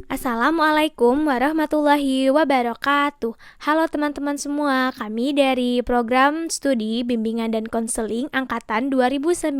Assalamualaikum warahmatullahi wabarakatuh. Halo teman-teman semua, kami dari program studi bimbingan dan konseling angkatan 2019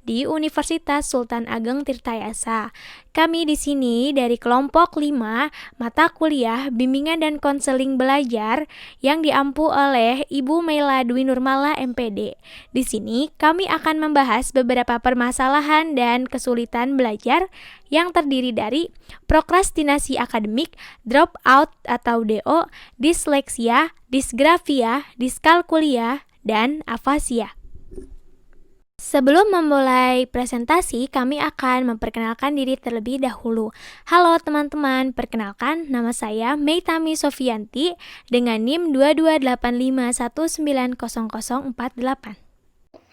di Universitas Sultan Ageng Tirtayasa. Kami di sini dari kelompok 5 mata kuliah bimbingan dan konseling belajar yang diampu oleh Ibu Meila Dwi Nurmala MPD. Di sini kami akan membahas beberapa permasalahan dan kesulitan belajar yang terdiri dari prokrastinasi akademik, dropout atau DO, disleksia, disgrafia, diskalkulia, dan afasia. Sebelum memulai presentasi, kami akan memperkenalkan diri terlebih dahulu. Halo teman-teman, perkenalkan nama saya Meitami Sofianti dengan NIM 22851900048.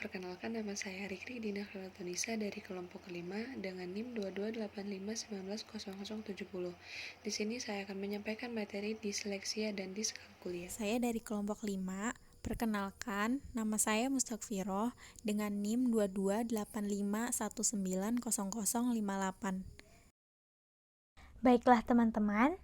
Perkenalkan, nama saya Rikri Dina Khailatunisa dari kelompok kelima dengan NIM 2285190070. Di sini saya akan menyampaikan materi disleksia dan diskalkulia. Saya dari kelompok 5. Perkenalkan, nama saya Mustakfiroh dengan NIM 2285190058. Baiklah teman-teman,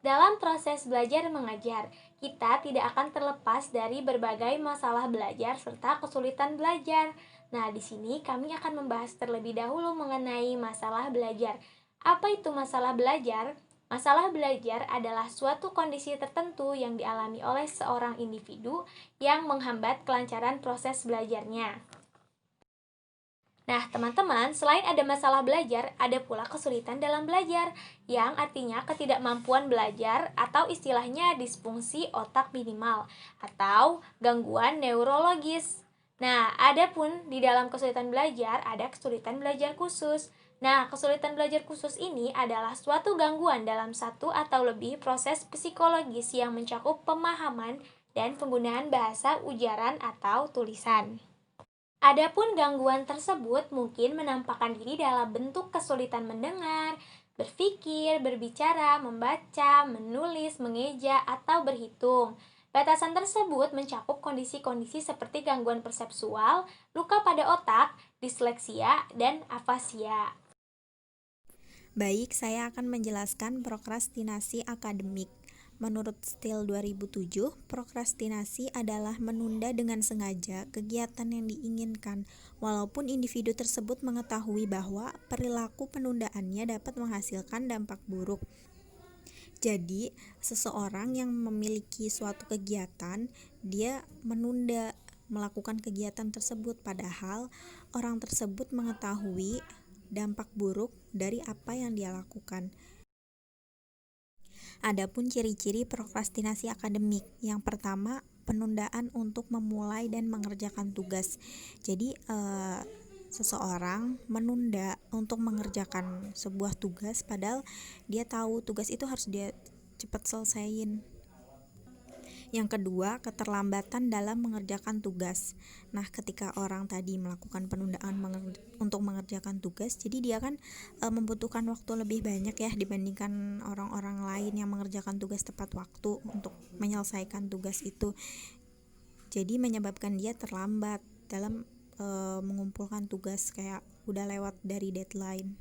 dalam proses belajar mengajar, kita tidak akan terlepas dari berbagai masalah belajar serta kesulitan belajar. Nah, di sini kami akan membahas terlebih dahulu mengenai masalah belajar. Apa itu masalah belajar? Masalah belajar adalah suatu kondisi tertentu yang dialami oleh seorang individu yang menghambat kelancaran proses belajarnya. Nah, teman-teman, selain ada masalah belajar, ada pula kesulitan dalam belajar, yang artinya ketidakmampuan belajar atau istilahnya disfungsi otak minimal atau gangguan neurologis. Nah, ada pun di dalam kesulitan belajar, ada kesulitan belajar khusus. Nah, kesulitan belajar khusus ini adalah suatu gangguan dalam satu atau lebih proses psikologis yang mencakup pemahaman dan penggunaan bahasa ujaran atau tulisan. Adapun gangguan tersebut mungkin menampakkan diri dalam bentuk kesulitan mendengar, berpikir, berbicara, membaca, menulis, mengeja, atau berhitung. Batasan tersebut mencakup kondisi-kondisi seperti gangguan persepsual, luka pada otak, disleksia, dan afasia. Baik, saya akan menjelaskan prokrastinasi akademik. Menurut Steele 2007, prokrastinasi adalah menunda dengan sengaja kegiatan yang diinginkan, walaupun individu tersebut mengetahui bahwa perilaku penundaannya dapat menghasilkan dampak buruk. Jadi, seseorang yang memiliki suatu kegiatan, dia menunda melakukan kegiatan tersebut, padahal orang tersebut mengetahui dampak buruk dari apa yang dia lakukan. Adapun ciri-ciri prokrastinasi akademik, yang pertama, penundaan untuk memulai dan mengerjakan tugas. Jadi seseorang menunda untuk mengerjakan sebuah tugas padahal dia tahu tugas itu harus dia cepat selesaiin. Yang kedua, keterlambatan dalam mengerjakan tugas. Nah, ketika orang tadi melakukan penundaan untuk mengerjakan tugas, jadi dia kan membutuhkan waktu lebih banyak ya dibandingkan orang-orang lain yang mengerjakan tugas tepat waktu untuk menyelesaikan tugas itu. Jadi menyebabkan dia terlambat dalam mengumpulkan tugas, kayak udah lewat dari deadline.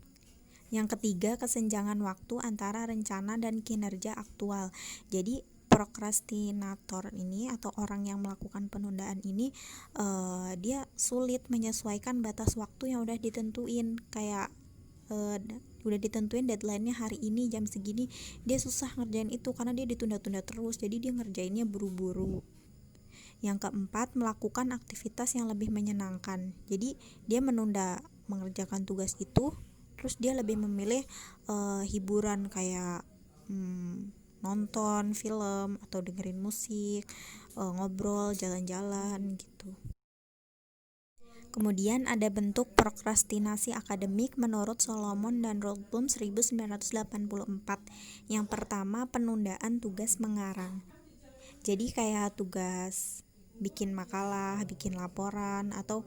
Yang ketiga, kesenjangan waktu antara rencana dan kinerja aktual. Jadi prokrastinator ini atau orang yang melakukan penundaan ini dia sulit menyesuaikan batas waktu yang udah ditentuin, kayak udah ditentuin deadline-nya hari ini jam segini, dia susah ngerjain itu karena dia ditunda-tunda terus, jadi dia ngerjainnya buru-buru. Yang keempat, melakukan aktivitas yang lebih menyenangkan. Jadi dia menunda mengerjakan tugas itu, terus dia lebih memilih hiburan kayak nonton film atau dengerin musik, ngobrol, jalan-jalan gitu. Kemudian ada bentuk prokrastinasi akademik menurut Solomon dan Rothblum 1984. Yang pertama, penundaan tugas mengarang. Jadi kayak tugas bikin makalah, bikin laporan, atau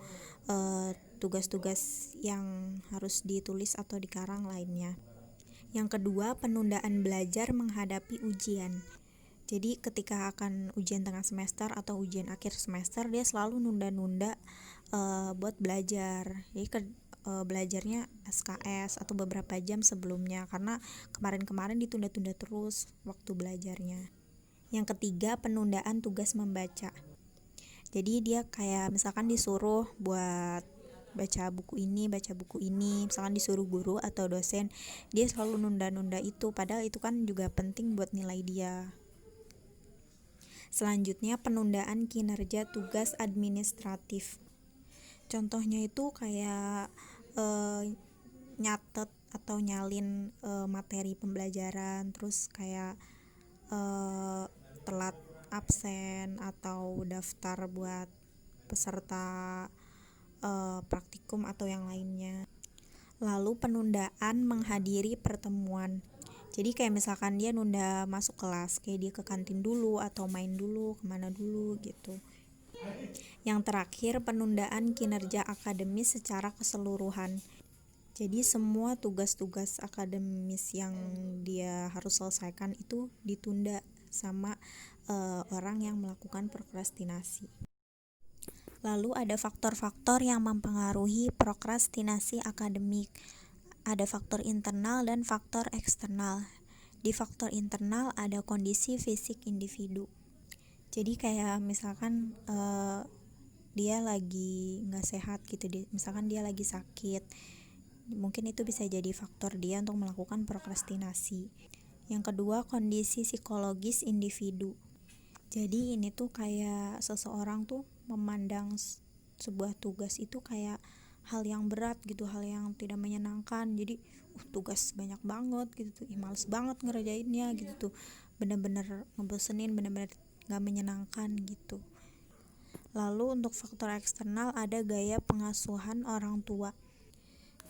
tugas-tugas yang harus ditulis atau dikarang lainnya. Yang kedua, penundaan belajar menghadapi ujian. Jadi ketika akan ujian tengah semester atau ujian akhir semester, dia selalu nunda-nunda buat belajar. Jadi belajarnya SKS atau beberapa jam sebelumnya, karena kemarin-kemarin ditunda-tunda terus waktu belajarnya. Yang ketiga, penundaan tugas membaca. Jadi dia kayak misalkan disuruh buat baca buku ini, misalkan disuruh guru atau dosen, dia selalu nunda-nunda itu, padahal itu kan juga penting buat nilai dia. Selanjutnya, penundaan kinerja tugas administratif. Contohnya itu kayak nyatet atau nyalin materi pembelajaran, terus kayak telat absen atau daftar buat peserta praktikum atau yang lainnya. Lalu penundaan menghadiri pertemuan. Jadi kayak misalkan dia nunda masuk kelas, kayak dia ke kantin dulu atau main dulu, kemana dulu gitu. Yang terakhir, penundaan kinerja akademis secara keseluruhan. Jadi semua tugas-tugas akademis yang dia harus selesaikan itu ditunda sama orang yang melakukan prokrastinasi. Lalu ada faktor-faktor yang mempengaruhi prokrastinasi akademik. Ada faktor internal dan faktor eksternal. Di faktor internal ada kondisi fisik individu. Jadi kayak misalkan dia lagi nggak sehat gitu, misalkan dia lagi sakit, mungkin itu bisa jadi faktor dia untuk melakukan prokrastinasi. Yang kedua, kondisi psikologis individu. Jadi ini tuh kayak seseorang tuh memandang sebuah tugas itu kayak hal yang berat gitu, hal yang tidak menyenangkan. Jadi tugas banyak banget gitu tuh, males banget ngerjainnya gitu tuh, bener-bener ngebosenin, bener-bener gak menyenangkan gitu. Lalu untuk faktor eksternal ada gaya pengasuhan orang tua.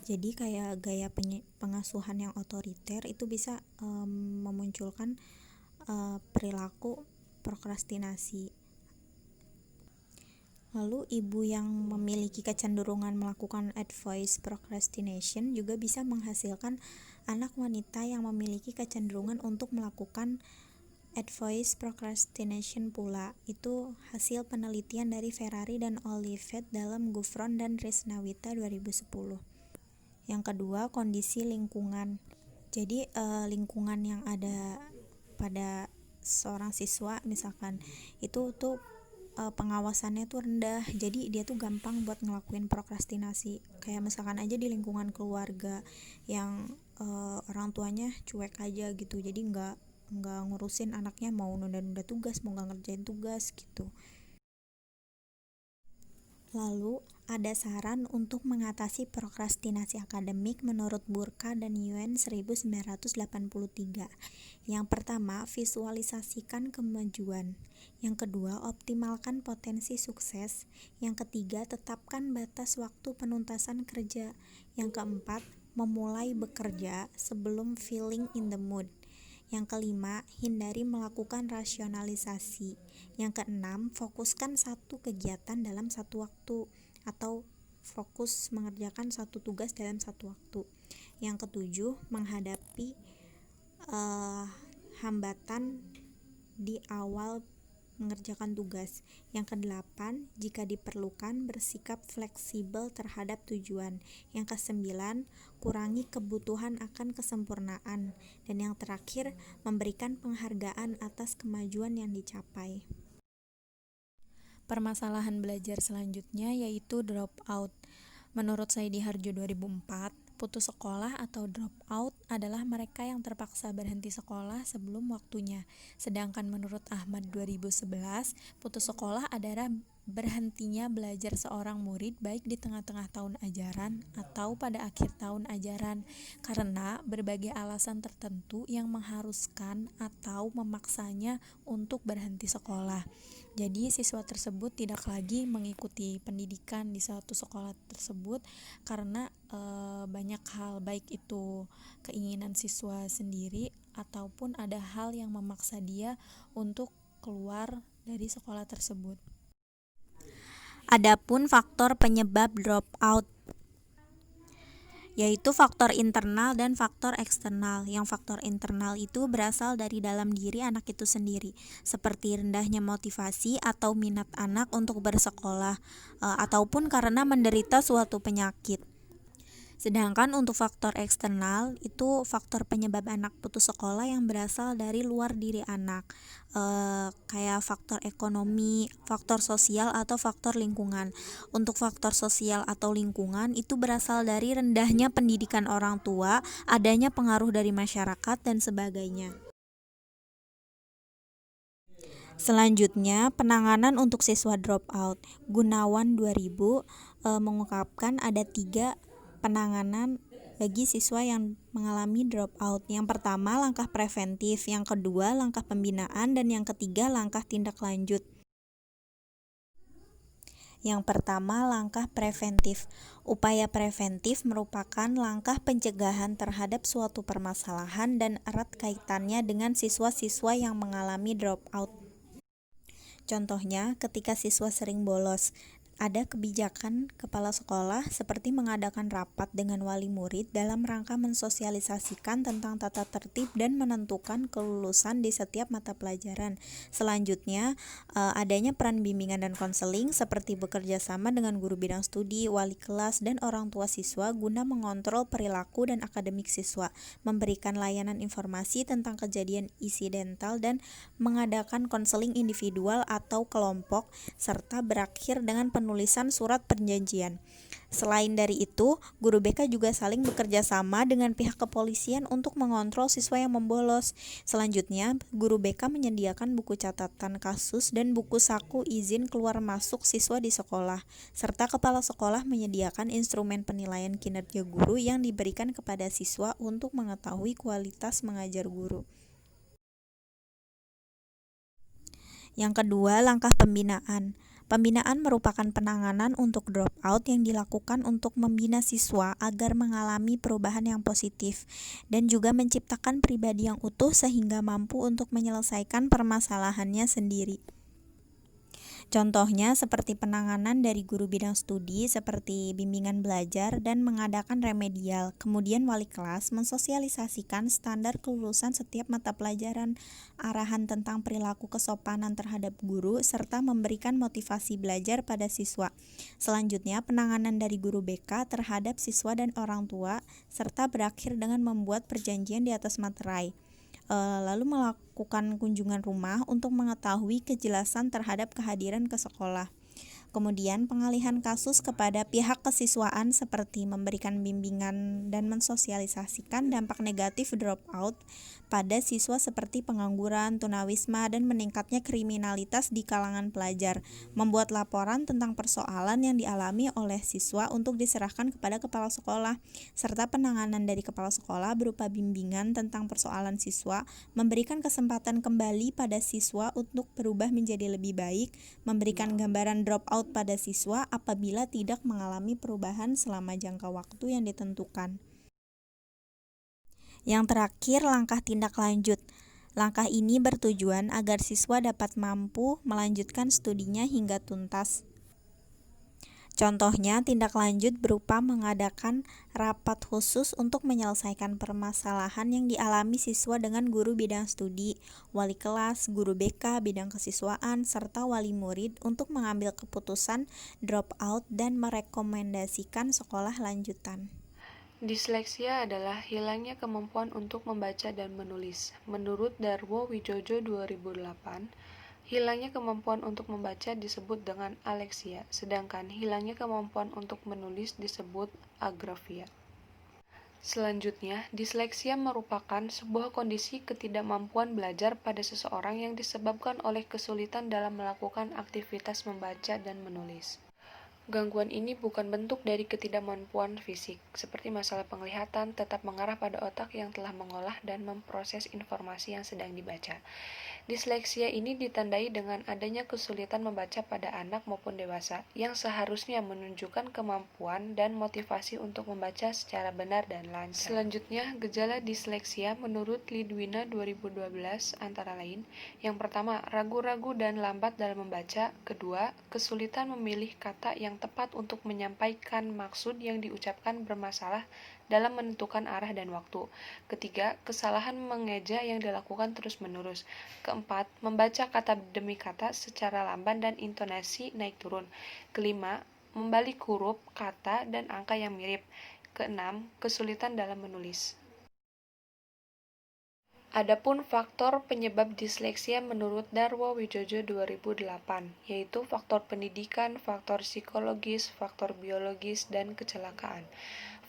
Jadi kayak gaya pengasuhan yang otoriter itu bisa memunculkan perilaku prokrastinasi. Lalu ibu yang memiliki kecenderungan melakukan avoid procrastination juga bisa menghasilkan anak wanita yang memiliki kecenderungan untuk melakukan avoid procrastination pula. Itu hasil penelitian dari Ferrari dan Olivet dalam Gufron dan Risnawita 2010. Yang kedua, kondisi lingkungan. Jadi lingkungan yang ada pada seorang siswa misalkan itu tuh pengawasannya tuh rendah, jadi dia tuh gampang buat ngelakuin prokrastinasi. Kayak misalkan aja di lingkungan keluarga yang orang tuanya cuek aja gitu, jadi nggak ngurusin anaknya mau nunda-nunda tugas, mau nggak ngerjain tugas gitu. Lalu ada saran untuk mengatasi prokrastinasi akademik menurut Burka dan Yuen 1983. Yang pertama, visualisasikan kemajuan. Yang kedua, optimalkan potensi sukses. Yang ketiga, tetapkan batas waktu penuntasan kerja. Yang keempat, memulai bekerja sebelum feeling in the mood. Yang kelima, hindari melakukan rasionalisasi. Yang keenam, fokuskan satu kegiatan dalam satu waktu atau fokus mengerjakan satu tugas dalam satu waktu. Yang ketujuh, menghadapi hambatan di awal mengerjakan tugas. Yang kedelapan, jika diperlukan bersikap fleksibel terhadap tujuan. Yang kesembilan, kurangi kebutuhan akan kesempurnaan. Dan yang terakhir, memberikan penghargaan atas kemajuan yang dicapai. Permasalahan belajar selanjutnya yaitu drop out. Menurut Saidi Harjo 2004, putus sekolah atau drop out adalah mereka yang terpaksa berhenti sekolah sebelum waktunya. Sedangkan menurut Ahmad 2011, putus sekolah adalah berhentinya belajar seorang murid baik di tengah-tengah tahun ajaran atau pada akhir tahun ajaran karena berbagai alasan tertentu yang mengharuskan atau memaksanya untuk berhenti sekolah. Jadi siswa tersebut tidak lagi mengikuti pendidikan di suatu sekolah tersebut karena banyak hal, baik itu keinginan siswa sendiri ataupun ada hal yang memaksa dia untuk keluar dari sekolah tersebut. Adapun faktor penyebab drop out yaitu faktor internal dan faktor eksternal. Yang faktor internal itu berasal dari dalam diri anak itu sendiri, seperti rendahnya motivasi atau minat anak untuk bersekolah ataupun karena menderita suatu penyakit. Sedangkan untuk faktor eksternal itu faktor penyebab anak putus sekolah yang berasal dari luar diri anak, kayak faktor ekonomi, faktor sosial atau faktor lingkungan. Untuk faktor sosial atau lingkungan itu berasal dari rendahnya pendidikan orang tua, adanya pengaruh dari masyarakat dan sebagainya. Selanjutnya, penanganan untuk siswa dropout. Gunawan 2000 mengungkapkan ada 3 penanganan bagi siswa yang mengalami dropout. Yang pertama, langkah preventif, yang kedua, langkah pembinaan, dan yang ketiga, langkah tindak lanjut. Yang pertama, langkah preventif. Upaya preventif merupakan langkah pencegahan terhadap suatu permasalahan dan erat kaitannya dengan siswa-siswa yang mengalami dropout. Contohnya, ketika siswa sering bolos, ada kebijakan kepala sekolah seperti mengadakan rapat dengan wali murid dalam rangka mensosialisasikan tentang tata tertib dan menentukan kelulusan di setiap mata pelajaran. Selanjutnya, adanya peran bimbingan dan konseling seperti bekerja sama dengan guru bidang studi, wali kelas, dan orang tua siswa guna mengontrol perilaku dan akademik siswa, memberikan layanan informasi tentang kejadian insidental dan mengadakan konseling individual atau kelompok, serta berakhir dengan penulisan surat perjanjian. Selain dari itu, guru BK juga saling bekerja sama dengan pihak kepolisian untuk mengontrol siswa yang membolos. Selanjutnya, guru BK menyediakan buku catatan kasus dan buku saku izin keluar masuk siswa di sekolah, serta kepala sekolah menyediakan instrumen penilaian kinerja guru yang diberikan kepada siswa untuk mengetahui kualitas mengajar guru. Yang kedua, langkah pembinaan. Pembinaan merupakan penanganan untuk dropout yang dilakukan untuk membina siswa agar mengalami perubahan yang positif dan juga menciptakan pribadi yang utuh sehingga mampu untuk menyelesaikan permasalahannya sendiri. Contohnya seperti penanganan dari guru bidang studi seperti bimbingan belajar dan mengadakan remedial. Kemudian wali kelas mensosialisasikan standar kelulusan setiap mata pelajaran, arahan tentang perilaku kesopanan terhadap guru, serta memberikan motivasi belajar pada siswa. Selanjutnya, penanganan dari guru BK terhadap siswa dan orang tua, serta berakhir dengan membuat perjanjian di atas materai. Lalu melakukan kunjungan rumah untuk mengetahui kejelasan terhadap kehadiran ke sekolah. Kemudian pengalihan kasus kepada pihak kesiswaan seperti memberikan bimbingan dan mensosialisasikan dampak negatif dropout pada siswa seperti pengangguran, tunawisma, dan meningkatnya kriminalitas di kalangan pelajar, membuat laporan tentang persoalan yang dialami oleh siswa untuk diserahkan kepada kepala sekolah, serta penanganan dari kepala sekolah berupa bimbingan tentang persoalan siswa, memberikan kesempatan kembali pada siswa untuk berubah menjadi lebih baik, memberikan gambaran dropout pada siswa apabila tidak mengalami perubahan selama jangka waktu yang ditentukan. Yang terakhir, langkah tindak lanjut. Langkah ini bertujuan agar siswa dapat mampu melanjutkan studinya hingga tuntas. Contohnya, tindak lanjut berupa mengadakan rapat khusus untuk menyelesaikan permasalahan yang dialami siswa dengan guru bidang studi, wali kelas, guru BK, bidang kesiswaan, serta wali murid untuk mengambil keputusan dropout dan merekomendasikan sekolah lanjutan. Disleksia adalah hilangnya kemampuan untuk membaca dan menulis. Menurut Darwo Wijojo 2008, hilangnya kemampuan untuk membaca disebut dengan aleksia, sedangkan hilangnya kemampuan untuk menulis disebut agrafia. Selanjutnya, disleksia merupakan sebuah kondisi ketidakmampuan belajar pada seseorang yang disebabkan oleh kesulitan dalam melakukan aktivitas membaca dan menulis. Gangguan ini bukan bentuk dari ketidakmampuan fisik, seperti masalah penglihatan tetap mengarah pada otak yang telah mengolah dan memproses informasi yang sedang dibaca. Disleksia ini ditandai dengan adanya kesulitan membaca pada anak maupun dewasa, yang seharusnya menunjukkan kemampuan dan motivasi untuk membaca secara benar dan lancar. Selanjutnya, gejala disleksia menurut Lidwina 2012 antara lain, yang pertama, ragu-ragu dan lambat dalam membaca. Kedua, kesulitan memilih kata yang tepat untuk menyampaikan maksud yang diucapkan bermasalah dalam menentukan arah dan waktu. Ketiga, kesalahan mengeja yang dilakukan terus-menerus. Keempat, membaca kata demi kata secara lamban dan intonasi naik turun. Kelima, membalik huruf, kata, dan angka yang mirip. Keenam, kesulitan dalam menulis. Adapun faktor penyebab disleksia menurut Darwo Wijojo 2008, yaitu faktor pendidikan, faktor psikologis, faktor biologis, dan kecelakaan.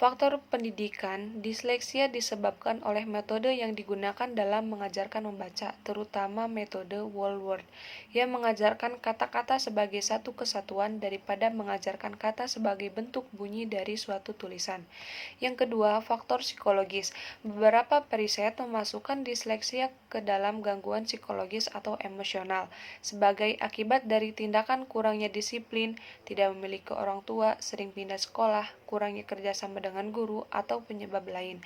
Faktor pendidikan, disleksia disebabkan oleh metode yang digunakan dalam mengajarkan membaca, terutama metode Woolworth, yang mengajarkan kata-kata sebagai satu kesatuan daripada mengajarkan kata sebagai bentuk bunyi dari suatu tulisan. Yang kedua, faktor psikologis. Beberapa periset memasukkan disleksia ke dalam gangguan psikologis atau emosional, sebagai akibat dari tindakan kurangnya disiplin, tidak memiliki orang tua, sering pindah sekolah, kurangnya kerjasama dengan guru, atau penyebab lain.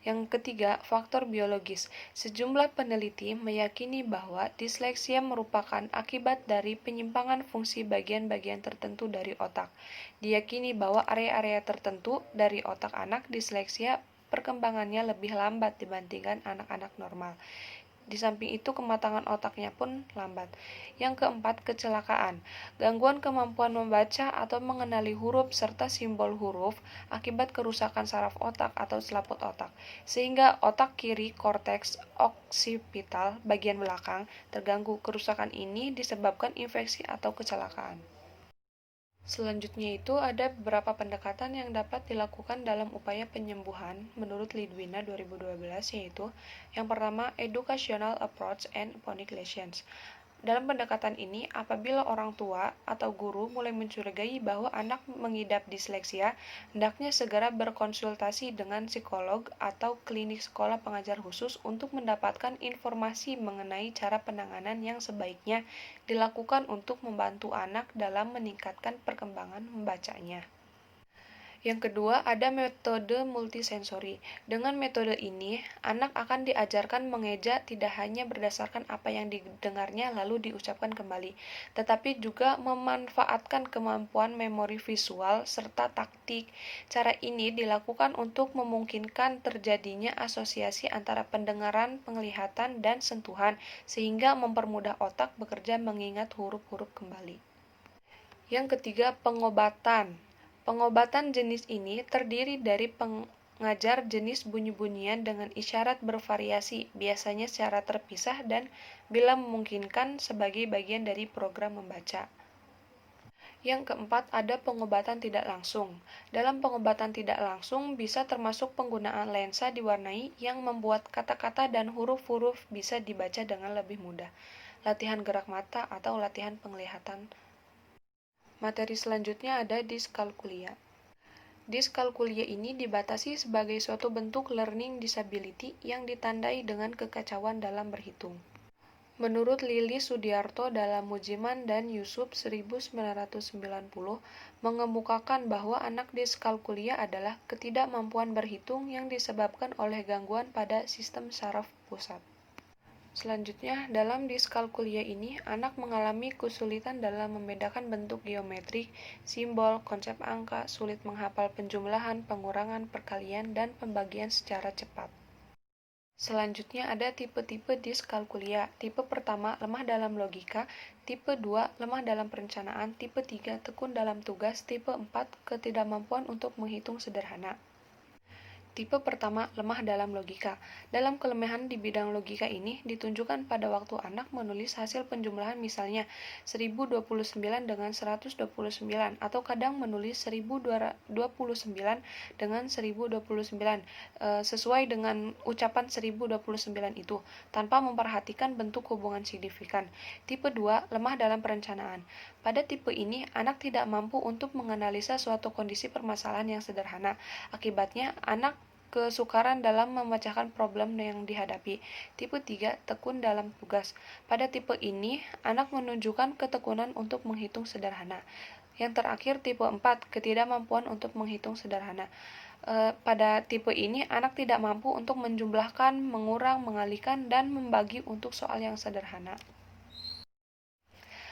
Yang ketiga, faktor biologis. Sejumlah peneliti meyakini bahwa disleksia merupakan akibat dari penyimpangan fungsi bagian-bagian tertentu dari otak. Diyakini bahwa area-area tertentu dari otak anak disleksia perkembangannya lebih lambat dibandingkan anak-anak normal. Di samping itu, kematangan otaknya pun lambat. Yang keempat, kecelakaan. Gangguan kemampuan membaca atau mengenali huruf serta simbol huruf akibat kerusakan saraf otak atau selaput otak, sehingga otak kiri korteks oksipital bagian belakang terganggu. Kerusakan ini disebabkan infeksi atau kecelakaan. Selanjutnya itu ada beberapa pendekatan yang dapat dilakukan dalam upaya penyembuhan menurut Lidwina 2012, yaitu yang pertama, educational approach and phonic lesions. Dalam pendekatan ini, apabila orang tua atau guru mulai mencurigai bahwa anak mengidap disleksia, hendaknya segera berkonsultasi dengan psikolog atau klinik sekolah pengajar khusus untuk mendapatkan informasi mengenai cara penanganan yang sebaiknya dilakukan untuk membantu anak dalam meningkatkan perkembangan membacanya. Yang kedua, ada metode multisensori. Dengan metode ini, anak akan diajarkan mengeja tidak hanya berdasarkan apa yang didengarnya lalu diucapkan kembali, tetapi juga memanfaatkan kemampuan memori visual serta taktik. Cara ini dilakukan untuk memungkinkan terjadinya asosiasi antara pendengaran, penglihatan, dan sentuhan, sehingga mempermudah otak bekerja mengingat huruf-huruf kembali. Yang ketiga, pengobatan. Pengobatan jenis ini terdiri dari pengajar jenis bunyi-bunyian dengan isyarat bervariasi, biasanya secara terpisah dan bila memungkinkan sebagai bagian dari program membaca. Yang keempat, ada pengobatan tidak langsung. Dalam pengobatan tidak langsung bisa termasuk penggunaan lensa diwarnai yang membuat kata-kata dan huruf-huruf bisa dibaca dengan lebih mudah, latihan gerak mata atau latihan penglihatan. Materi selanjutnya ada diskalkulia. Diskalkulia ini dibatasi sebagai suatu bentuk learning disability yang ditandai dengan kekacauan dalam berhitung. Menurut Lili Sudiarto dalam Mujiman dan Yusuf 1990, mengemukakan bahwa anak diskalkulia adalah ketidakmampuan berhitung yang disebabkan oleh gangguan pada sistem saraf pusat. Selanjutnya, dalam diskalkulia ini, anak mengalami kesulitan dalam membedakan bentuk geometrik, simbol, konsep angka, sulit menghafal penjumlahan, pengurangan, perkalian, dan pembagian secara cepat. Selanjutnya ada tipe-tipe diskalkulia. Tipe pertama, lemah dalam logika. Tipe 2, lemah dalam perencanaan. Tipe 3, tekun dalam tugas. Tipe 4, ketidakmampuan untuk menghitung sederhana. Tipe pertama, lemah dalam logika. Dalam kelemahan di bidang logika ini ditunjukkan pada waktu anak menulis hasil penjumlahan misalnya 1029 dengan 129 atau kadang menulis 1029 dengan 1029 sesuai dengan ucapan 1029 itu tanpa memperhatikan bentuk hubungan signifikan. Tipe 2, lemah dalam perencanaan. Pada tipe ini, anak tidak mampu untuk menganalisa suatu kondisi permasalahan yang sederhana. Akibatnya, anak kesukaran dalam memecahkan problem yang dihadapi. Tipe 3, tekun dalam tugas. Pada tipe ini, anak menunjukkan ketekunan untuk menghitung sederhana. Yang terakhir, tipe 4, ketidakmampuan untuk menghitung sederhana. Pada tipe ini, anak tidak mampu untuk menjumlahkan, mengurang, mengalihkan, dan membagi untuk soal yang sederhana.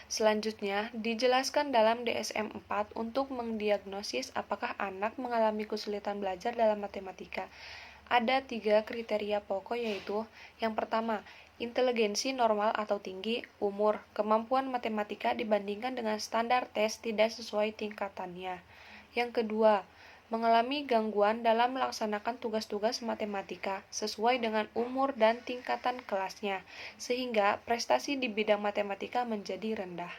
Selanjutnya, dijelaskan dalam DSM-4 untuk mendiagnosis apakah anak mengalami kesulitan belajar dalam matematika. Ada 3 kriteria pokok, yaitu yang pertama, inteligensi normal atau tinggi, umur, kemampuan matematika dibandingkan dengan standar tes tidak sesuai tingkatannya. Yang kedua, mengalami gangguan dalam melaksanakan tugas-tugas matematika sesuai dengan umur dan tingkatan kelasnya, sehingga prestasi di bidang matematika menjadi rendah.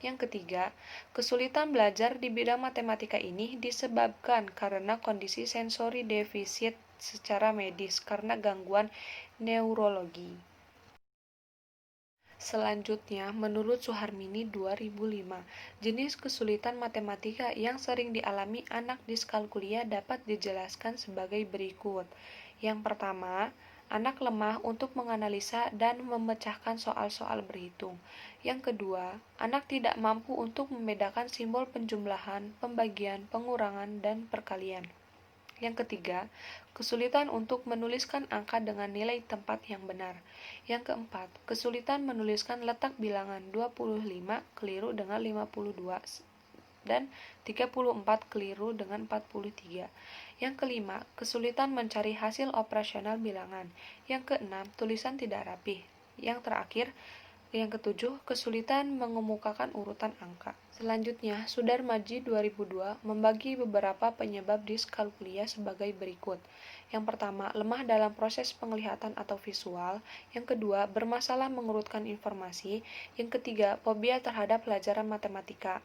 Yang ketiga, kesulitan belajar di bidang matematika ini disebabkan karena kondisi sensori defisit secara medis karena gangguan neurologi. Selanjutnya, menurut Suharmini 2005, jenis kesulitan matematika yang sering dialami anak diskalkulia dapat dijelaskan sebagai berikut. Yang pertama, anak lemah untuk menganalisa dan memecahkan soal-soal berhitung. Yang kedua, anak tidak mampu untuk membedakan simbol penjumlahan, pembagian, pengurangan, dan perkalian. Yang ketiga, kesulitan untuk menuliskan angka dengan nilai tempat yang benar. Yang keempat, kesulitan menuliskan letak bilangan 25 keliru dengan 52 dan 34 keliru dengan 43. Yang kelima, kesulitan mencari hasil operasional bilangan. Yang keenam, tulisan tidak rapih. Yang terakhir, yang ketujuh, kesulitan mengemukakan urutan angka. Selanjutnya, Sudarmaji 2002 membagi beberapa penyebab diskalkulia sebagai berikut. Yang pertama, lemah dalam proses penglihatan atau visual. Yang kedua, bermasalah mengurutkan informasi. Yang ketiga, fobia terhadap pelajaran matematika.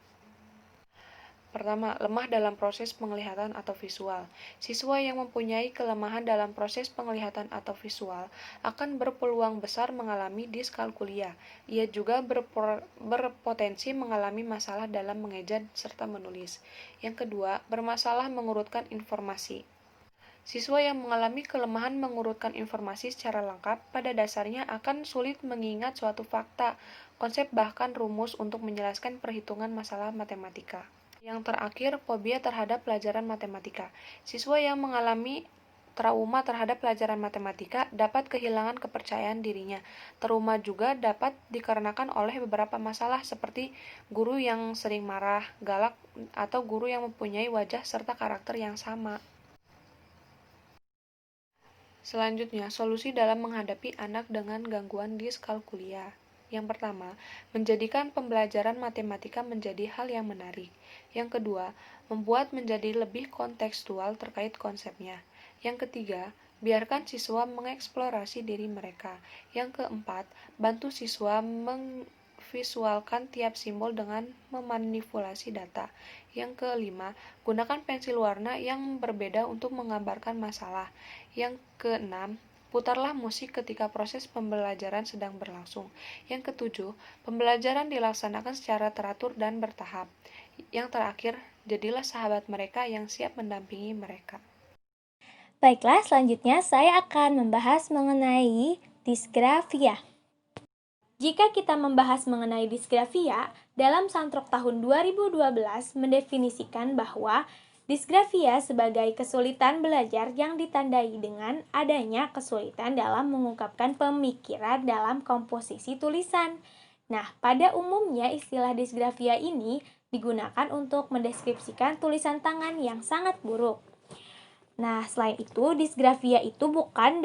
Pertama, lemah dalam proses penglihatan atau visual. Siswa yang mempunyai kelemahan dalam proses penglihatan atau visual akan berpeluang besar mengalami diskalkulia. Ia juga berpotensi mengalami masalah dalam mengeja serta menulis. Yang kedua, bermasalah mengurutkan informasi. Siswa yang mengalami kelemahan mengurutkan informasi secara lengkap pada dasarnya akan sulit mengingat suatu fakta, konsep bahkan rumus untuk menjelaskan perhitungan masalah matematika. Yang terakhir, fobia terhadap pelajaran matematika. Siswa yang mengalami trauma terhadap pelajaran matematika dapat kehilangan kepercayaan dirinya. Trauma juga dapat dikarenakan oleh beberapa masalah seperti guru yang sering marah, galak, atau guru yang mempunyai wajah serta karakter yang sama. Selanjutnya, solusi dalam menghadapi anak dengan gangguan diskalkulia. Yang pertama, menjadikan pembelajaran matematika menjadi hal yang menarik. Yang kedua, membuat menjadi lebih kontekstual terkait konsepnya. Yang ketiga, biarkan siswa mengeksplorasi diri mereka. Yang keempat, bantu siswa memvisualkan tiap simbol dengan memanipulasi data. Yang kelima, gunakan pensil warna yang berbeda untuk menggambarkan masalah. Yang keenam, putarlah musik ketika proses pembelajaran sedang berlangsung. Yang ketujuh, pembelajaran dilaksanakan secara teratur dan bertahap. Yang terakhir, jadilah sahabat mereka yang siap mendampingi mereka. Baiklah, selanjutnya saya akan membahas mengenai disgrafia. Jika kita membahas mengenai disgrafia, dalam Santrok tahun 2012 mendefinisikan bahwa disgrafia sebagai kesulitan belajar yang ditandai dengan adanya kesulitan dalam mengungkapkan pemikiran dalam komposisi tulisan. Nah, pada umumnya istilah disgrafia ini digunakan untuk mendeskripsikan tulisan tangan yang sangat buruk. Nah, selain itu, disgrafia itu bukan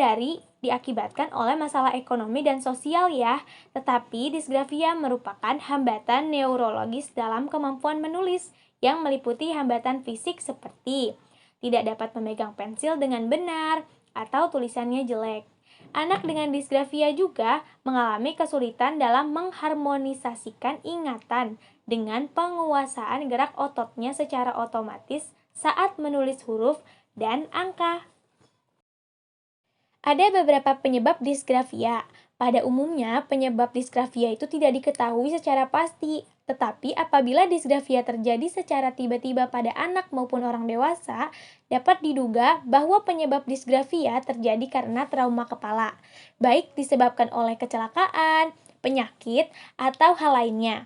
diakibatkan oleh masalah ekonomi dan sosial ya, tetapi disgrafia merupakan hambatan neurologis dalam kemampuan menulis yang meliputi hambatan fisik seperti tidak dapat memegang pensil dengan benar atau tulisannya jelek. Anak dengan disgrafia juga mengalami kesulitan dalam mengharmonisasikan ingatan dengan penguasaan gerak ototnya secara otomatis saat menulis huruf dan angka. Ada beberapa penyebab disgrafia. Pada umumnya, penyebab disgrafia itu tidak diketahui secara pasti, tetapi apabila disgrafia terjadi secara tiba-tiba pada anak maupun orang dewasa, dapat diduga bahwa penyebab disgrafia terjadi karena trauma kepala, baik disebabkan oleh kecelakaan, penyakit, atau hal lainnya.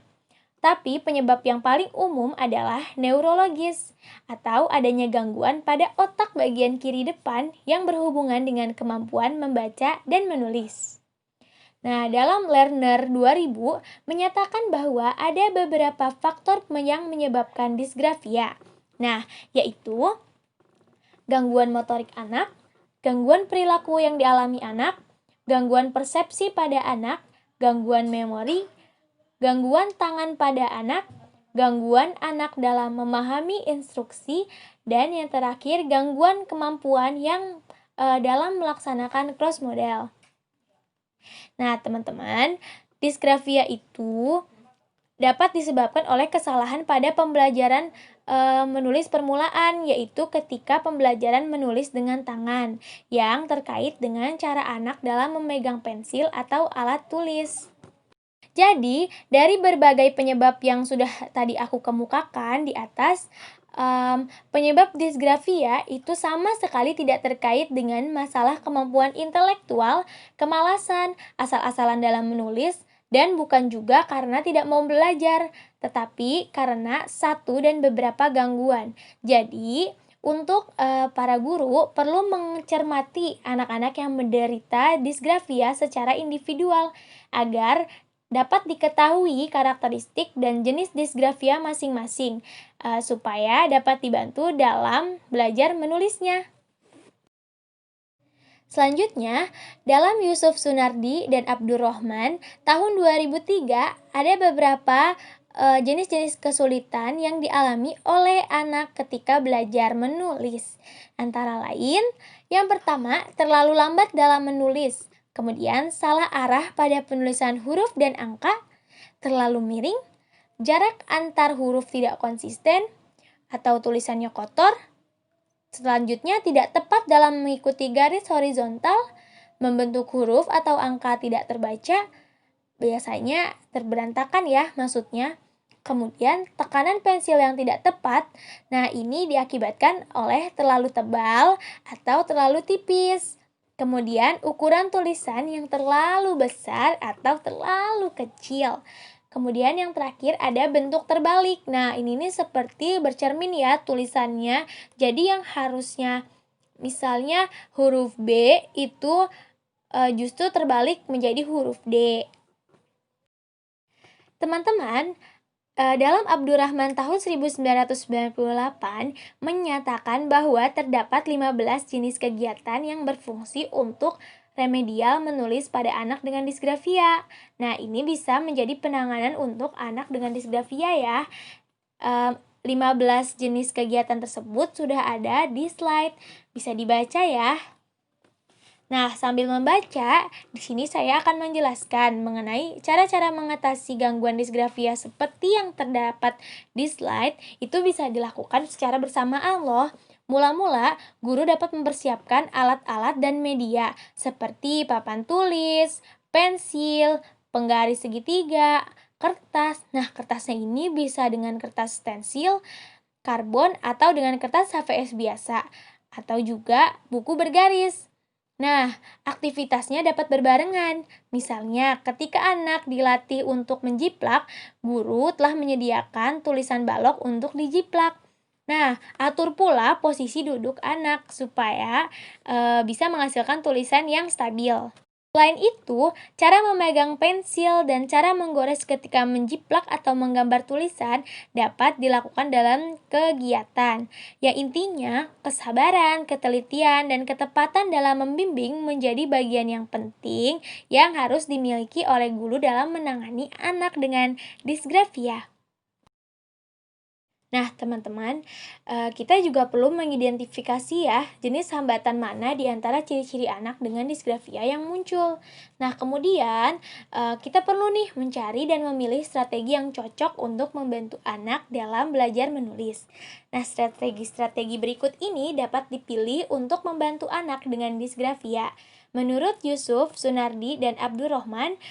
Tapi penyebab yang paling umum adalah neurologis atau adanya gangguan pada otak bagian kiri depan yang berhubungan dengan kemampuan membaca dan menulis. Nah, dalam Lerner 2000 menyatakan bahwa ada beberapa faktor yang menyebabkan disgrafia. Nah, yaitu gangguan motorik anak, gangguan perilaku yang dialami anak, gangguan persepsi pada anak, gangguan memori, gangguan tangan pada anak, gangguan anak dalam memahami instruksi, dan yang terakhir gangguan kemampuan yang dalam melaksanakan cross model. Nah, teman-teman, disgrafia itu dapat disebabkan oleh kesalahan pada pembelajaran menulis permulaan, yaitu ketika pembelajaran menulis dengan tangan yang terkait dengan cara anak dalam memegang pensil atau alat tulis. Jadi, dari berbagai penyebab yang sudah tadi aku kemukakan di atas, penyebab disgrafia itu sama sekali tidak terkait dengan masalah kemampuan intelektual, kemalasan, asal-asalan dalam menulis, dan bukan juga karena tidak mau belajar, tetapi karena satu dan beberapa gangguan. Jadi, untuk para guru perlu mencermati anak-anak yang menderita disgrafia secara individual agar dapat diketahui karakteristik dan jenis disgrafia masing-masing supaya dapat dibantu dalam belajar menulisnya. Selanjutnya, dalam Yusuf Sunardi dan Abdurrahman tahun 2003 ada beberapa jenis-jenis kesulitan yang dialami oleh anak ketika belajar menulis. Antara lain, yang pertama, terlalu lambat dalam menulis. Kemudian, salah arah pada penulisan huruf dan angka, terlalu miring, jarak antar huruf tidak konsisten, atau tulisannya kotor. Selanjutnya, tidak tepat dalam mengikuti garis horizontal, membentuk huruf atau angka tidak terbaca, biasanya terberantakan ya maksudnya. Kemudian, tekanan pensil yang tidak tepat, nah ini diakibatkan oleh terlalu tebal atau terlalu tipis. Kemudian, ukuran tulisan yang terlalu besar atau terlalu kecil. Kemudian yang terakhir ada bentuk terbalik. Nah, ini nih seperti bercermin ya tulisannya. Jadi yang harusnya misalnya huruf B itu justru terbalik menjadi huruf D. Teman-teman, dalam Abdurrahman tahun 1998 menyatakan bahwa terdapat 15 jenis kegiatan yang berfungsi untuk remedial menulis pada anak dengan disgrafia. Nah, ini bisa menjadi penanganan untuk anak dengan disgrafia ya. 15 jenis kegiatan tersebut sudah ada di slide. Bisa dibaca ya. Nah, sambil membaca, di sini saya akan menjelaskan mengenai cara-cara mengatasi gangguan disgrafia seperti yang terdapat di slide. Itu bisa dilakukan secara bersamaan loh. Mula-mula, guru dapat mempersiapkan alat-alat dan media seperti papan tulis, pensil, penggaris segitiga, kertas. Nah, kertasnya ini bisa dengan kertas stensil, karbon, atau dengan kertas HVS biasa, atau juga buku bergaris. Nah, aktivitasnya dapat berbarengan. Misalnya, ketika anak dilatih untuk menjiplak, guru telah menyediakan tulisan balok untuk dijiplak. Nah, atur pula posisi duduk anak supaya bisa menghasilkan tulisan yang stabil. Selain itu, cara memegang pensil dan cara menggores ketika menjiplak atau menggambar tulisan dapat dilakukan dalam kegiatan. Ya intinya, kesabaran, ketelitian, dan ketepatan dalam membimbing menjadi bagian yang penting yang harus dimiliki oleh guru dalam menangani anak dengan disgrafia. Nah, teman-teman, kita juga perlu mengidentifikasi ya jenis hambatan mana di antara ciri-ciri anak dengan disgrafia yang muncul. Nah, kemudian kita perlu nih mencari dan memilih strategi yang cocok untuk membantu anak dalam belajar menulis. Nah, strategi-strategi berikut ini dapat dipilih untuk membantu anak dengan disgrafia. Menurut Yusuf, Sunardi, dan Abdurrahman,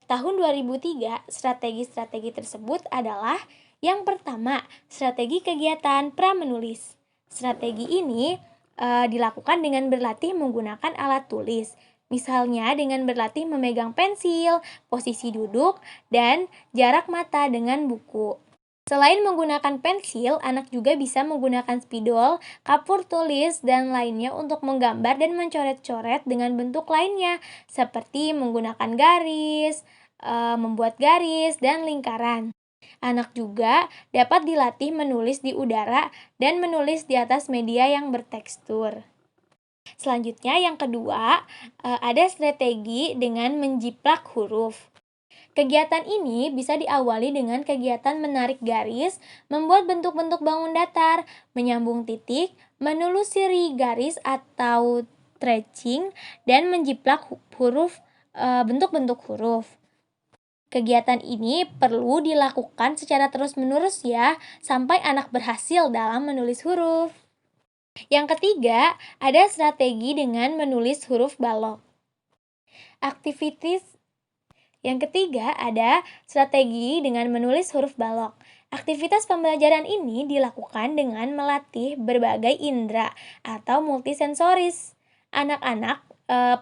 tahun 2003, strategi-strategi tersebut adalah yang pertama, strategi kegiatan pra-menulis. Strategi ini dilakukan dengan berlatih menggunakan alat tulis. Misalnya dengan berlatih memegang pensil, posisi duduk, dan jarak mata dengan buku. Selain menggunakan pensil, anak juga bisa menggunakan spidol, kapur tulis, dan lainnya untuk menggambar dan mencoret-coret dengan bentuk lainnya, seperti menggunakan garis, membuat garis, dan lingkaran. Anak juga dapat dilatih menulis di udara dan menulis di atas media yang bertekstur. Selanjutnya yang kedua, ada strategi dengan menjiplak huruf. Kegiatan ini bisa diawali dengan kegiatan menarik garis, membuat bentuk-bentuk bangun datar, menyambung titik, menelusuri garis atau tracing, dan menjiplak bentuk-bentuk huruf. Kegiatan ini perlu dilakukan secara terus-menerus ya, sampai anak berhasil dalam menulis huruf. Yang ketiga, ada strategi dengan menulis huruf balok. Yang ketiga ada strategi dengan menulis huruf balok. Aktivitas pembelajaran ini dilakukan dengan melatih berbagai indera atau multisensoris. Anak-anak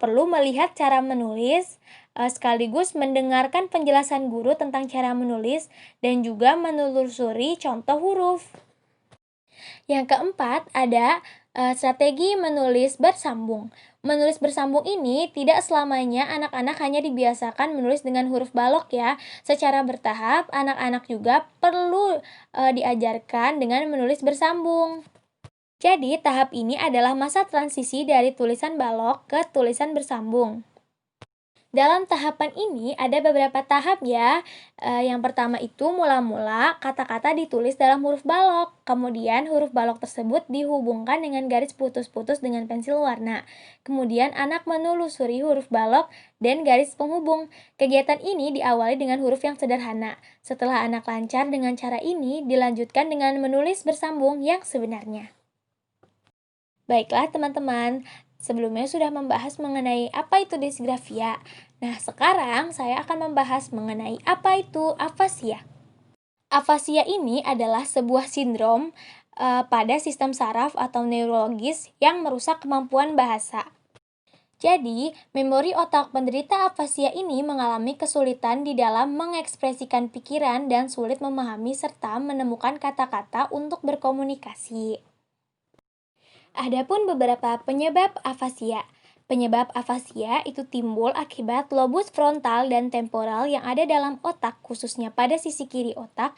perlu melihat cara menulis, sekaligus mendengarkan penjelasan guru tentang cara menulis dan juga menelusuri contoh huruf. Yang keempat ada strategi menulis bersambung. Menulis bersambung ini tidak selamanya anak-anak hanya dibiasakan menulis dengan huruf balok ya. Secara bertahap, anak-anak juga perlu diajarkan dengan menulis bersambung. Jadi, tahap ini adalah masa transisi dari tulisan balok ke tulisan bersambung. Dalam tahapan ini ada beberapa tahap ya. Yang pertama itu mula-mula kata-kata ditulis dalam huruf balok. Kemudian huruf balok tersebut dihubungkan dengan garis putus-putus dengan pensil warna. Kemudian anak menelusuri huruf balok dan garis penghubung. Kegiatan ini diawali dengan huruf yang sederhana. Setelah anak lancar dengan cara ini, dilanjutkan dengan menulis bersambung yang sebenarnya. Baiklah teman-teman, sebelumnya sudah membahas mengenai apa itu disgrafia. Nah, sekarang saya akan membahas mengenai apa itu afasia. Afasia ini adalah sebuah sindrom pada sistem saraf atau neurologis yang merusak kemampuan bahasa. Jadi, memori otak penderita afasia ini mengalami kesulitan di dalam mengekspresikan pikiran dan sulit memahami serta menemukan kata-kata untuk berkomunikasi. Adapun beberapa penyebab afasia. Penyebab afasia itu timbul akibat lobus frontal dan temporal yang ada dalam otak, khususnya pada sisi kiri otak,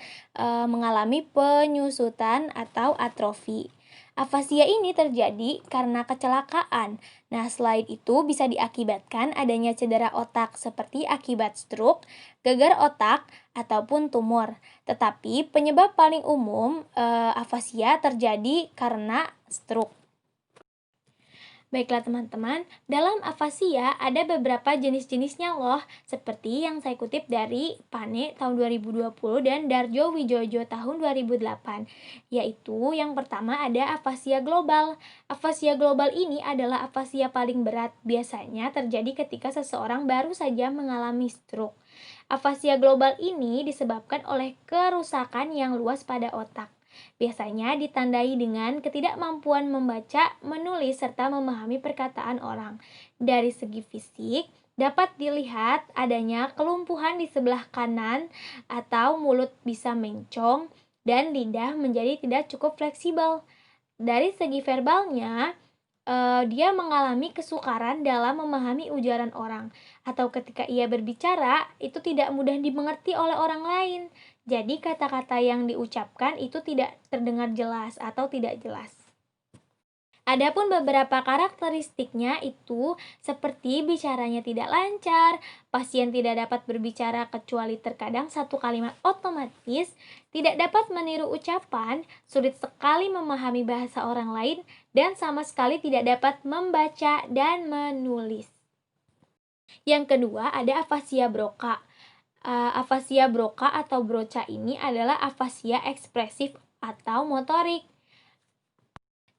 mengalami penyusutan atau atrofi. Afasia ini terjadi karena kecelakaan. Nah, selain itu bisa diakibatkan adanya cedera otak seperti akibat stroke, gegar otak, ataupun tumor. Tetapi penyebab paling umum afasia terjadi karena stroke. Baiklah teman-teman, dalam afasia ada beberapa jenis-jenisnya loh, seperti yang saya kutip dari Pane tahun 2020 dan Darjo Wijojo tahun 2008, yaitu yang pertama ada afasia global. Afasia global ini adalah afasia paling berat, biasanya terjadi ketika seseorang baru saja mengalami stroke. Afasia global ini disebabkan oleh kerusakan yang luas pada otak. Biasanya ditandai dengan ketidakmampuan membaca, menulis, serta memahami perkataan orang. Dari segi fisik, dapat dilihat adanya kelumpuhan di sebelah kanan atau mulut bisa mencong dan lidah menjadi tidak cukup fleksibel. Dari segi verbalnya, dia mengalami kesukaran dalam memahami ujaran orang, atau ketika ia berbicara itu tidak mudah dimengerti oleh orang lain. Jadi kata-kata yang diucapkan itu tidak terdengar jelas atau tidak jelas. Adapun beberapa karakteristiknya itu seperti bicaranya tidak lancar, pasien tidak dapat berbicara kecuali terkadang satu kalimat otomatis, tidak dapat meniru ucapan, sulit sekali memahami bahasa orang lain, dan sama sekali tidak dapat membaca dan menulis. Yang kedua ada afasia Broca. Afasia Broca atau Broca ini adalah afasia ekspresif atau motorik.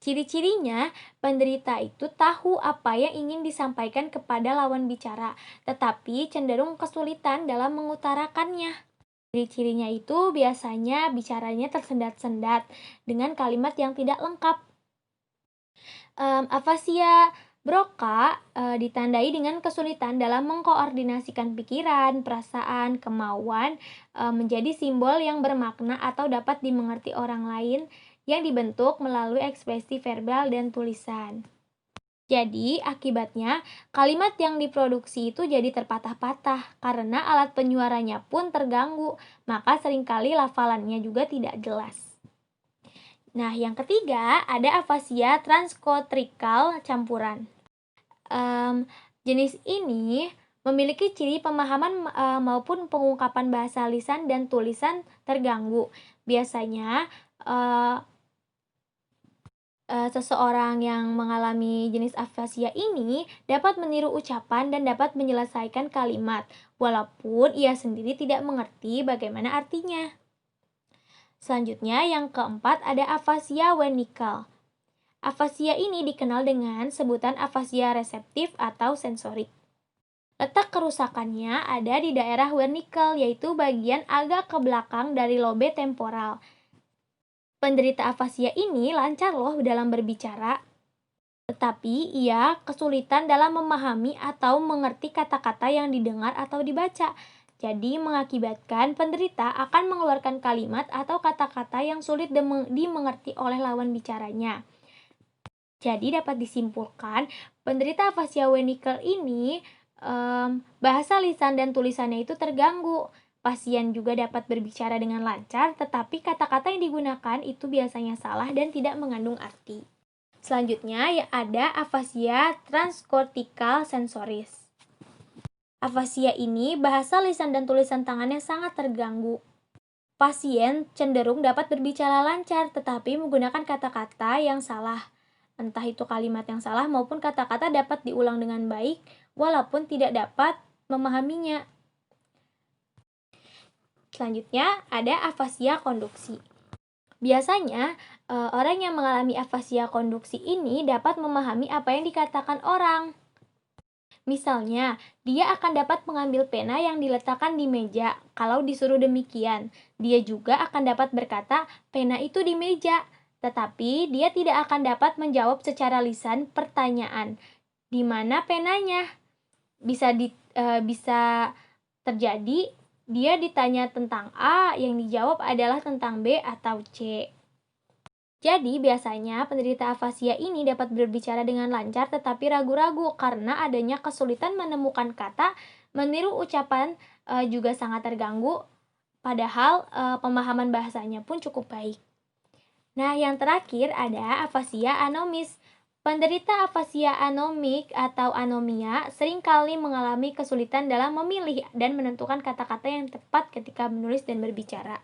Ciri-cirinya, penderita itu tahu apa yang ingin disampaikan kepada lawan bicara, tetapi cenderung kesulitan dalam mengutarakannya. Ciri-cirinya itu biasanya bicaranya tersendat-sendat dengan kalimat yang tidak lengkap. Afasia Broca ditandai dengan kesulitan dalam mengkoordinasikan pikiran, perasaan, kemauan menjadi simbol yang bermakna atau dapat dimengerti orang lain yang dibentuk melalui ekspresi verbal dan tulisan. Jadi, akibatnya kalimat yang diproduksi itu jadi terpatah-patah karena alat penyuaranya pun terganggu, maka seringkali lafalannya juga tidak jelas. Nah, yang ketiga ada afasia transkotrikal campuran. Jenis ini memiliki ciri pemahaman maupun pengungkapan bahasa lisan dan tulisan terganggu. Biasanya seseorang yang mengalami jenis afasia ini dapat meniru ucapan dan dapat menyelesaikan kalimat, walaupun ia sendiri tidak mengerti bagaimana artinya. Selanjutnya, yang keempat ada afasia wernickel. Afasia ini dikenal dengan sebutan afasia reseptif atau sensorik. Letak kerusakannya ada di daerah wernickel, yaitu bagian agak ke belakang dari lobe temporal. Penderita afasia ini lancar loh dalam berbicara, tetapi ia kesulitan dalam memahami atau mengerti kata-kata yang didengar atau dibaca. Jadi mengakibatkan penderita akan mengeluarkan kalimat atau kata-kata yang sulit dimengerti oleh lawan bicaranya. Jadi dapat disimpulkan, penderita afasia wernickel ini bahasa lisan dan tulisannya itu terganggu. Pasien juga dapat berbicara dengan lancar, tetapi kata-kata yang digunakan itu biasanya salah dan tidak mengandung arti. Selanjutnya ya ada afasia transkortikal sensoris. Afasia ini bahasa lisan dan tulisan tangannya sangat terganggu. Pasien cenderung dapat berbicara lancar tetapi menggunakan kata-kata yang salah. Entah itu kalimat yang salah maupun kata-kata dapat diulang dengan baik walaupun tidak dapat memahaminya. Selanjutnya ada afasia konduksi. Biasanya orang yang mengalami afasia konduksi ini dapat memahami apa yang dikatakan orang. Misalnya, dia akan dapat mengambil pena yang diletakkan di meja kalau disuruh demikian. Dia juga akan dapat berkata, pena itu di meja. Tetapi dia tidak akan dapat menjawab secara lisan pertanyaan, di mana penanya? Bisa terjadi dia ditanya tentang A, yang dijawab adalah tentang B atau C. Jadi biasanya penderita afasia ini dapat berbicara dengan lancar tetapi ragu-ragu karena adanya kesulitan menemukan kata, meniru ucapan juga sangat terganggu, padahal pemahaman bahasanya pun cukup baik. Nah, yang terakhir ada afasia anomis. Penderita afasia anomik atau anomia seringkali mengalami kesulitan dalam memilih dan menentukan kata-kata yang tepat ketika menulis dan berbicara.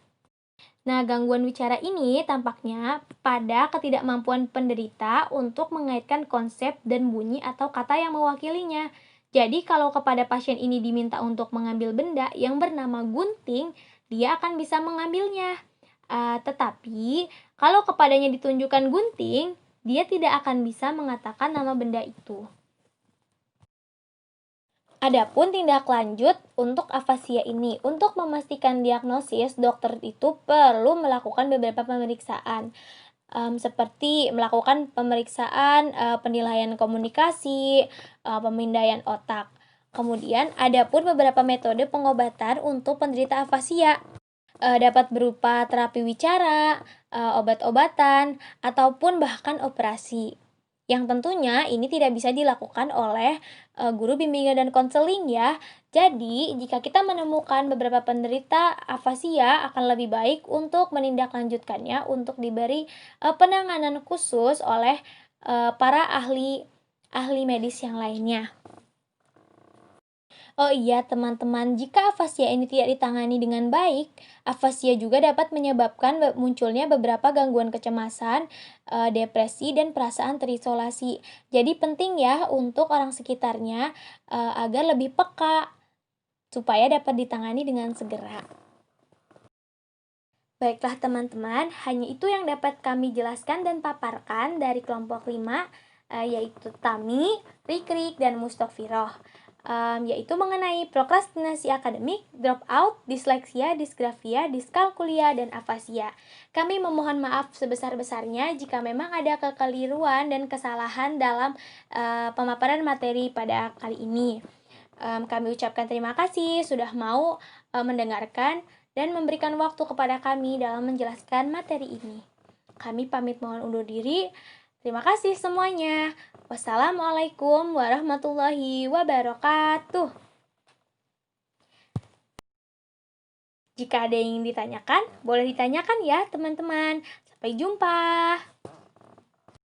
Nah, gangguan bicara ini tampaknya pada ketidakmampuan penderita untuk mengaitkan konsep dan bunyi atau kata yang mewakilinya. Jadi, kalau kepada pasien ini diminta untuk mengambil benda yang bernama gunting, dia akan bisa mengambilnya. Tetapi, kalau kepadanya ditunjukkan gunting, dia tidak akan bisa mengatakan nama benda itu. Adapun tindak lanjut untuk afasia ini, untuk memastikan diagnosis, dokter itu perlu melakukan beberapa pemeriksaan, seperti melakukan pemeriksaan penilaian komunikasi, pemindaian otak. Kemudian, adapun beberapa metode pengobatan untuk penderita afasia. Dapat berupa terapi wicara, obat-obatan, ataupun bahkan operasi. Yang tentunya ini tidak bisa dilakukan oleh guru bimbingan dan konseling ya. Jadi, jika kita menemukan beberapa penderita afasia, akan lebih baik untuk menindaklanjutkannya untuk diberi penanganan khusus oleh para ahli medis yang lainnya. Oh iya teman-teman, jika afasia ini tidak ditangani dengan baik, afasia juga dapat menyebabkan munculnya beberapa gangguan kecemasan, depresi, dan perasaan terisolasi. Jadi penting ya untuk orang sekitarnya agar lebih peka, supaya dapat ditangani dengan segera. Baiklah teman-teman, hanya itu yang dapat kami jelaskan dan paparkan dari kelompok 5, yaitu Tami, Rikrik, dan Mustofiroh. Yaitu mengenai prokrastinasi akademik, dropout, disleksia, disgrafia, diskalkulia, dan afasia. Kami memohon maaf sebesar-besarnya jika memang ada kekeliruan dan kesalahan dalam pemaparan materi pada kali ini. Kami ucapkan terima kasih sudah mau mendengarkan dan memberikan waktu kepada kami dalam menjelaskan materi ini. Kami pamit mohon undur diri. Terima kasih semuanya. Wassalamualaikum warahmatullahi wabarakatuh. Jika ada yang ingin ditanyakan, boleh ditanyakan ya teman-teman. Sampai jumpa.